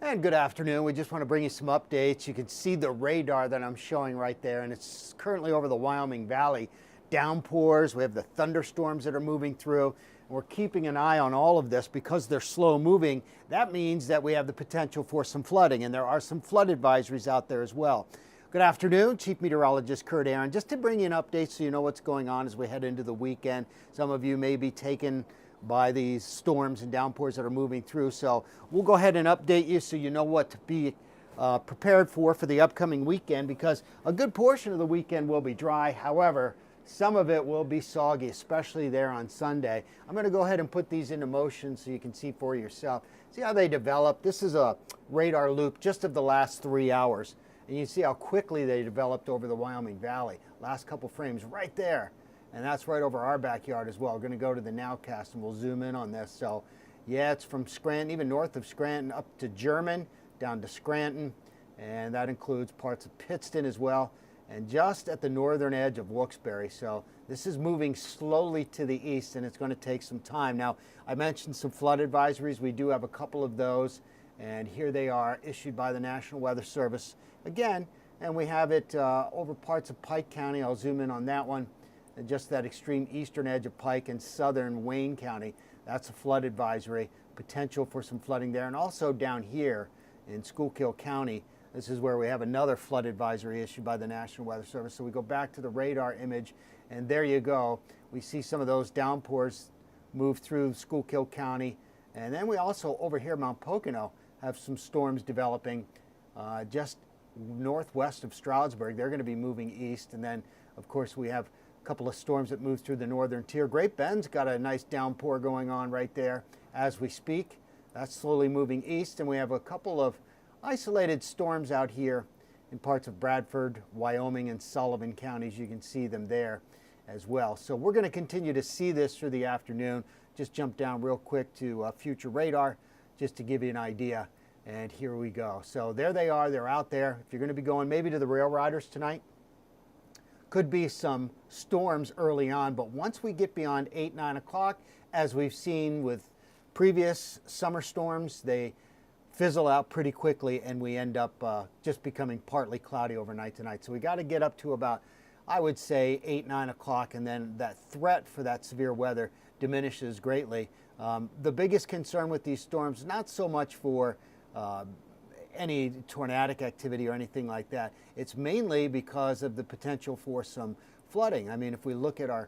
And good afternoon. We just want to bring you some updates. You can see the radar that I'm showing right there, and it's currently over the Wyoming Valley. Downpours, we have the thunderstorms that are moving through. And we're keeping an eye on all of this because they're slow moving. That means that we have the potential for some flooding, and there are some flood advisories out there as well. Good afternoon, Chief Meteorologist Kurt Aaron. Just to bring you an update so you know what's going on as we head into the weekend. Some of you may be taken by these storms and downpours that are moving through. So we'll go ahead and update you so you know what to be prepared for the upcoming weekend, because a good portion of the weekend will be dry. However, some of it will be soggy, especially there on Sunday. I'm going to go ahead and put these into motion so you can see for yourself. See how they develop. This is a radar loop just of the last 3 hours. And you see how quickly they developed over the Wyoming Valley. Last couple frames right there. And that's right over our backyard as well. We're going to go to the nowcast and we'll zoom in on this. So yeah, it's from Scranton, even north of Scranton, up to German, down to Scranton. And that includes parts of Pittston as well. And just at the northern edge of Wilkes-Barre. So this is moving slowly to the east, and it's going to take some time. Now, I mentioned some flood advisories. We do have a couple of those. And here they are, issued by the National Weather Service again. And we have it over parts of Pike County. I'll zoom in on that one. And just that extreme eastern edge of Pike and southern Wayne County. That's a flood advisory, potential for some flooding there. And also down here in Schuylkill County, this is where we have another flood advisory issued by the National Weather Service. So we go back to the radar image, and there you go. We see some of those downpours move through Schuylkill County. And then we also, over here, Mount Pocono, have some storms developing just northwest of Stroudsburg. They're going to be moving east. And then, of course, we have couple of storms that move through the northern tier. Great Bend's got a nice downpour going on right there as we speak. That's slowly moving east, and we have a couple of isolated storms out here in parts of Bradford, Wyoming, and Sullivan counties. You can see them there as well. So we're going to continue to see this through the afternoon. Just jump down real quick to future radar just to give you an idea. And here we go. So there they are. They're out there. If you're going to be going maybe to the Rail Riders tonight, could be some storms early on, but once we get beyond 8, 9 o'clock, as we've seen with previous summer storms, they fizzle out pretty quickly and we end up just becoming partly cloudy overnight tonight. So we got to get up to about, I would say, 8, 9 o'clock, and then that threat for that severe weather diminishes greatly. The biggest concern with these storms, not so much for any tornadic activity or anything like that. It's mainly because of the potential for some flooding. I mean, if we look at our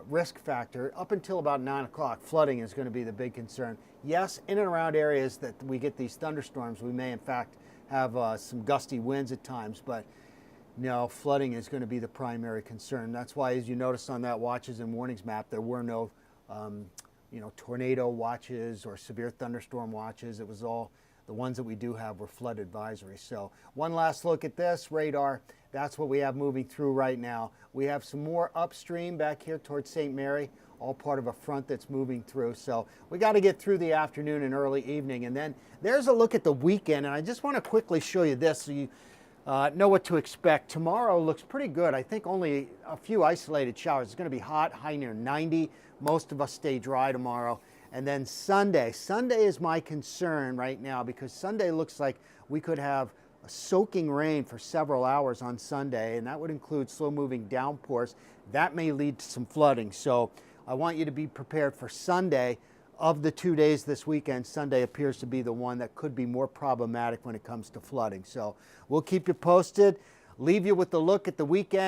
risk factor, up until about 9 o'clock, flooding is going to be the big concern. Yes, in and around areas that we get these thunderstorms, we may in fact have some gusty winds at times, but no, flooding is going to be the primary concern. That's why, as you noticed on that watches and warnings map, there were no tornado watches or severe thunderstorm watches. It was all the ones that we do have were flood advisories. So one last look at this radar. That's what we have moving through right now. We have some more upstream back here towards St. Mary, all part of a front that's moving through. So we got to get through the afternoon and early evening. And then there's a look at the weekend. And I just want to quickly show you this so you know what to expect. Tomorrow looks pretty good. I think only a few isolated showers. It's going to be hot, high near 90. Most of us stay dry tomorrow. And then Sunday is my concern right now, because Sunday looks like we could have a soaking rain for several hours on Sunday, and that would include slow-moving downpours. That may lead to some flooding. So I want you to be prepared for Sunday. Of the 2 days this weekend, Sunday appears to be the one that could be more problematic when it comes to flooding. So we'll keep you posted. Leave you with the look at the weekend.